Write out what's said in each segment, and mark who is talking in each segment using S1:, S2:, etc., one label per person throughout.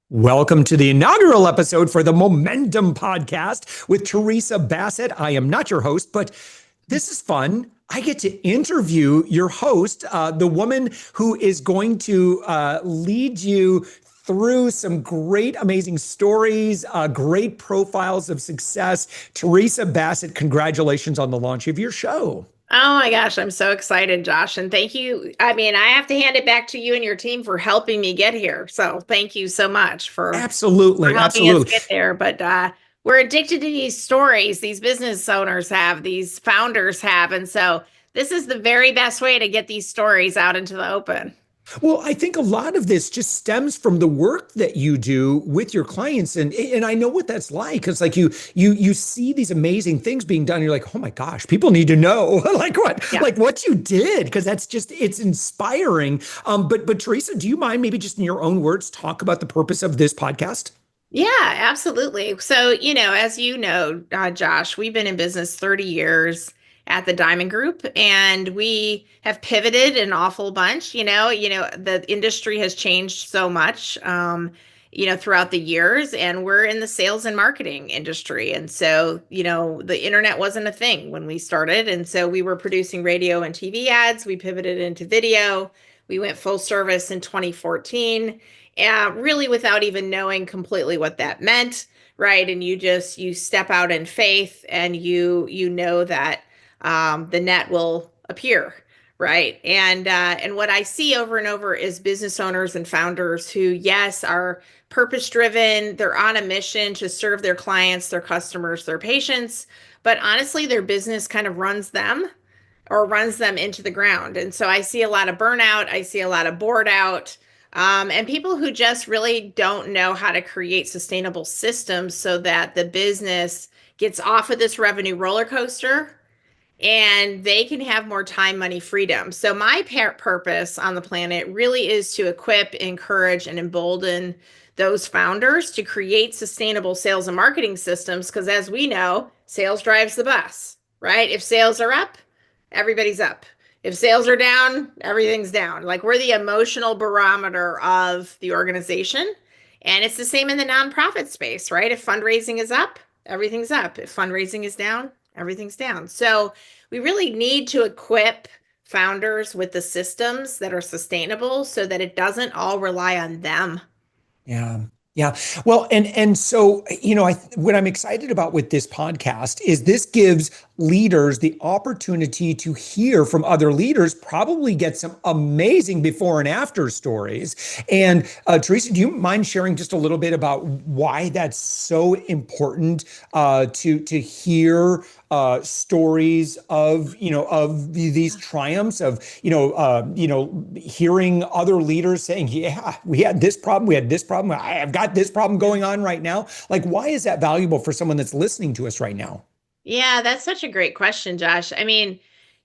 S1: Welcome to the inaugural episode for the Momentum Podcast with Theresa Bassett. I am not your host, but this is fun. I get to interview your host, the woman who is going to lead you through some great, amazing stories, great profiles of success. Theresa Bassett, congratulations on the launch of your show.
S2: Oh my gosh, I'm so excited, Josh. And thank you. I mean, I have to hand it back to you and your team for helping me get here. So thank you so much for
S1: Absolutely,
S2: helping us
S1: absolutely.
S2: get there. But we're addicted to these stories these business owners have, these founders have. And so this is the very best way to get these stories out into the open.
S1: Well, I think a lot of this just stems from the work that you do with your clients, and I know what that's like. It's like you see these amazing things being done. You're like, oh my gosh, people need to know
S2: Yeah.
S1: like what you did, because that's just it's inspiring. But Theresa, do you mind maybe just in your own words talk about the purpose of this podcast?
S2: Yeah, absolutely. So, as you know, Josh, we've been in business 30 years at the Diamond Group, and we have pivoted an awful bunch. The industry has changed so much, throughout the years, and we're in the sales and marketing industry. And so, the internet wasn't a thing when we started. And so we were producing radio and TV ads. We pivoted into video. We went full service in 2014, really without even knowing completely what that meant, right? And you step out in faith, and you know that the net will appear, right? And what I see over and over is business owners and founders who, yes, are purpose driven. They're on a mission to serve their clients, their customers, their patients, but honestly, their business kind of runs them or runs them into the ground. And so I see a lot of burnout. I see a lot of bored out. And people who just really don't know how to create sustainable systems so that the business gets off of this revenue roller coaster and they can have more time, money, freedom. So my purpose on the planet really is to equip, encourage, and embolden those founders to create sustainable sales and marketing systems. Because as we know, sales drives the bus, right? If sales are up, everybody's up. If sales are down, everything's down. Like, we're the emotional barometer of the organization. And it's the same in the nonprofit space, right? If fundraising is up, everything's up. If fundraising is down, everything's down. So we really need to equip founders with the systems that are sustainable so that it doesn't all rely on them.
S1: Yeah. Yeah. Well, and so, what I'm excited about with this podcast is this gives leaders the opportunity to hear from other leaders, probably get some amazing before and after stories. And Theresa, do you mind sharing just a little bit about why that's so important to hear stories of these triumphs of hearing other leaders saying, yeah, we had this problem, I've got this problem going on right now. Like, why is that valuable for someone that's listening to us right now?
S2: Yeah, that's such a great question, Josh. I mean,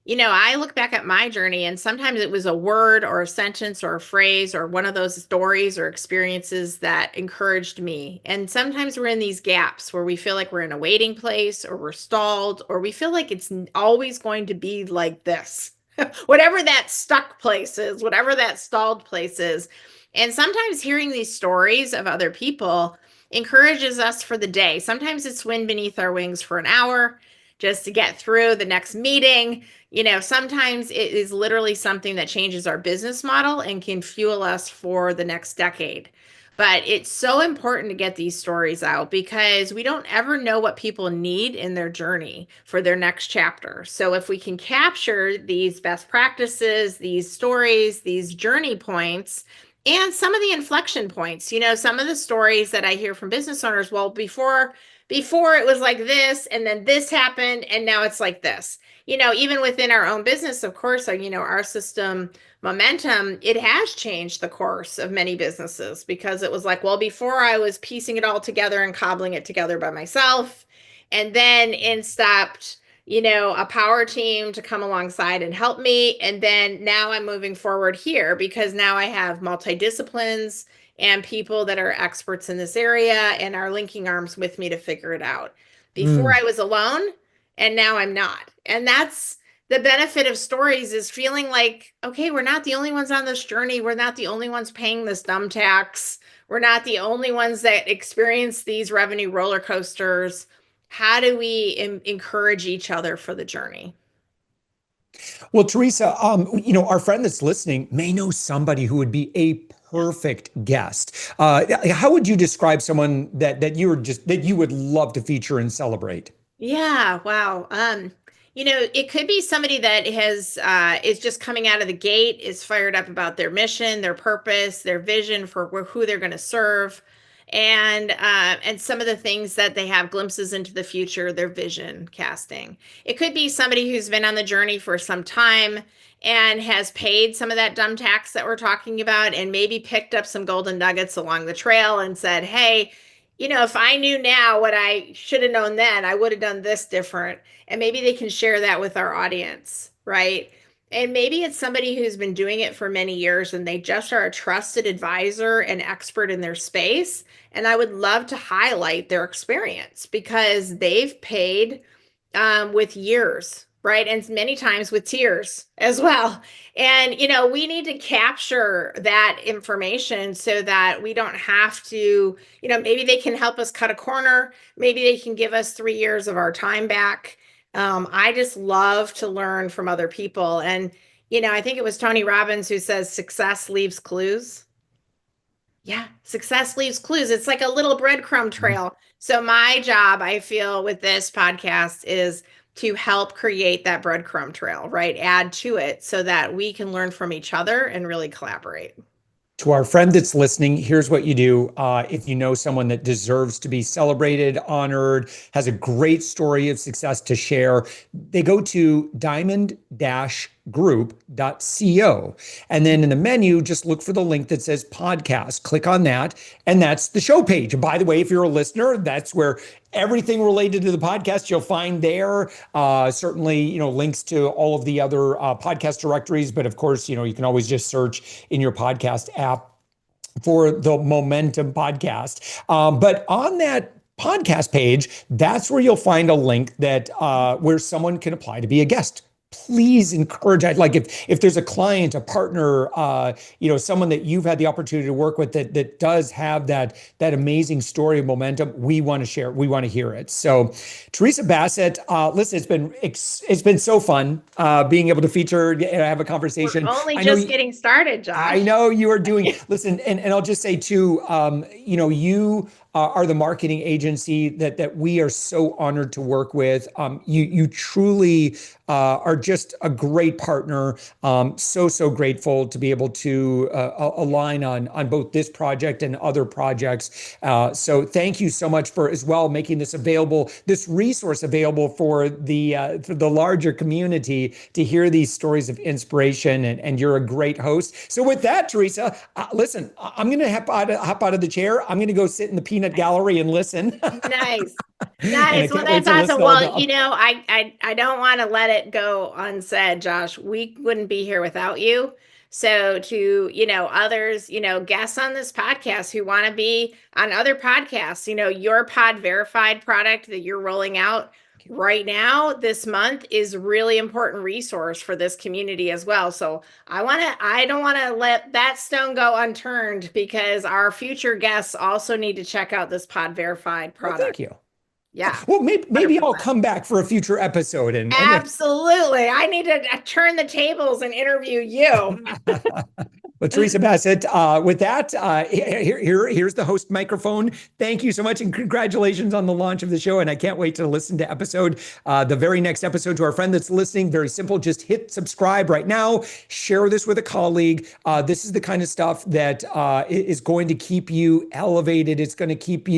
S2: I look back at my journey, and sometimes it was a word or a sentence or a phrase or one of those stories or experiences that encouraged me. And sometimes we're in these gaps where we feel like we're in a waiting place, or we're stalled, or we feel like it's always going to be like this. Whatever that stuck place is, whatever that stalled place is. And sometimes hearing these stories of other people encourages us for the day. Sometimes it's wind beneath our wings for an hour just to get through the next meeting. Sometimes it is literally something that changes our business model and can fuel us for the next decade. But it's so important to get these stories out because we don't ever know what people need in their journey for their next chapter. So if we can capture these best practices, these stories, these journey points, and some of the inflection points, some of the stories that I hear from business owners, well, before it was like this, and then this happened, and now it's like this. Even within our own business, of course, our system Momentum, it has changed the course of many businesses, because it was like, well, before I was piecing it all together and cobbling it together by myself, and then in stopped a power team to come alongside and help me. And then now I'm moving forward here because now I have multidisciplines and people that are experts in this area and are linking arms with me to figure it out. Before
S1: Mm.
S2: I was alone, and now I'm not. And that's the benefit of stories, is feeling like, okay, we're not the only ones on this journey. We're not the only ones paying this dumb tax. We're not the only ones that experience these revenue roller coasters. How do we encourage each other for the journey?
S1: Well, Theresa, our friend that's listening may know somebody who would be a perfect guest. How would you describe someone that you would love to feature and celebrate?
S2: Yeah, wow. It could be somebody that has is just coming out of the gate, is fired up about their mission, their purpose, their vision for who they're going to serve, and some of the things that they have glimpses into the future, their vision casting. It could be somebody who's been on the journey for some time and has paid some of that dumb tax that we're talking about, and maybe picked up some golden nuggets along the trail and said, "Hey, if I knew now what I should have known then, I would have done this different." And maybe they can share that with our audience, right? And maybe it's somebody who's been doing it for many years and they just are a trusted advisor and expert in their space. And I would love to highlight their experience because they've paid with years, right? And many times with tears as well. And, we need to capture that information so that we don't have to, maybe they can help us cut a corner. Maybe they can give us 3 years of our time back. I just love to learn from other people. And, I think it was Tony Robbins who says success leaves clues. Yeah, success leaves clues. It's like a little breadcrumb trail. So my job, I feel, with this podcast is to help create that breadcrumb trail, right? Add to it so that we can learn from each other and really collaborate.
S1: To our friend that's listening, here's what you do. If you know someone that deserves to be celebrated, honored, has a great story of success to share, they go to diamond-group.co. And then in the menu, just look for the link that says podcast. Click on that. And that's the show page. And by the way, if you're a listener, that's where everything related to the podcast you'll find there. Certainly, links to all of the other podcast directories. But of course, you can always just search in your podcast app for the Momentum Podcast. But on that podcast page, that's where you'll find a link that where someone can apply to be a guest. Please encourage. I'd like if there's a client, a partner, someone that you've had the opportunity to work with that does have that amazing story of momentum, we want to share it. We want to hear it. So, Theresa Bassett, listen, it's been so fun being able to feature and have a conversation.
S2: We're only just getting started, Josh.
S1: I know you are doing. Listen, and I'll just say too, you are the marketing agency that we are so honored to work with. You truly are just a great partner. So grateful to be able to align on both this project and other projects. So thank you so much for as well making this available, this resource available for the larger community to hear these stories of inspiration. And you're a great host. So with that, Theresa, listen, I'm going to hop out of the chair. I'm going to go sit in the peanut gallery and listen.
S2: Nice. Nice. Well, that's awesome. Well, I don't want to let it go unsaid, Josh. We wouldn't be here without you. So to, others, guests on this podcast who want to be on other podcasts, your pod verified product that you're rolling out right now this month is a really important resource for this community as well. So I don't want to let that stone go unturned because our future guests also need to check out this pod verified product.
S1: Well, thank you.
S2: Yeah.
S1: Well, maybe I'll come back for a future episode.
S2: Absolutely. I need to turn the tables and interview you.
S1: Well, Theresa Bassett, with that, here's the host microphone. Thank you so much, and congratulations on the launch of the show. And I can't wait to listen to the very next episode. To our friend that's listening, very simple. Just hit subscribe right now. Share this with a colleague. This is the kind of stuff that is going to keep you elevated. It's going to keep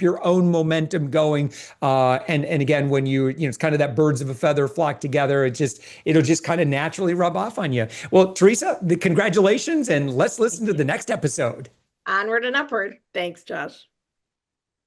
S1: your own momentum going. And again, when it's kind of that birds of a feather flock together, it'll just kind of naturally rub off on you. Well, Theresa, congratulations. And let's listen to the next episode.
S2: Onward and upward. Thanks, Josh.